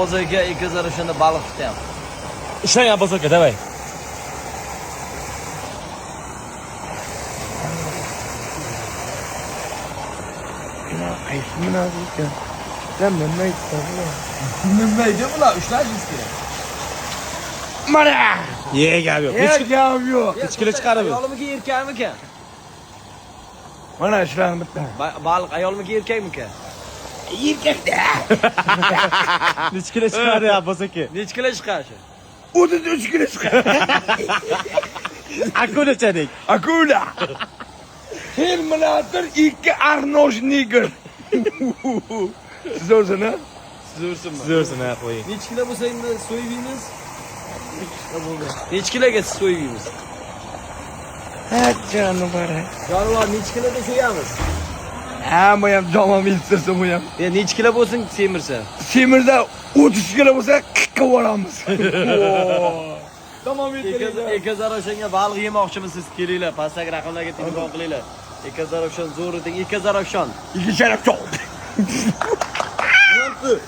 Hozirga 200 o'shanda baliq tutyapti. Ishlang Abbos aka, давай. Nimaga bular ushlashingiz kerak? Mana! Ye, gap yo'q. Gap yo'q. Necha kilo chiqarib? Ayolmiki, erkakmiki? Mana shularni bitta. Baliq ayolmiki, erkakmiki? Erkakda. Necha kilo chiqardi Abbos aka? Necha kilo chiqashi? 33 kilo chiqadi. Akulachadek. Akula. Terminator 2 Arnold Niger. Siz o'zini? Siz o'rsinmi? Zo'rsin, ha, qo'ying. Necha kilo bo'lsa endi so'yibimiz? Necha kiloga so'yibimiz? Ha, jonivor. Jonivor necha kiloda so'yamiz? Hamma ham jomam istirsa bu ham. Necha kilo bo'lsin semirsa? Semirda 30 kilo bo'lsa qiqqa boramiz. Tamom Ekazar o'shanga baliq yemoqchimisiz? Kelinglar, pastdagi raqamlarga telefon qilinglar. Ekazar o'shan zo'r eting, Ekazar o'shan. İki şeref çok. Nasıl?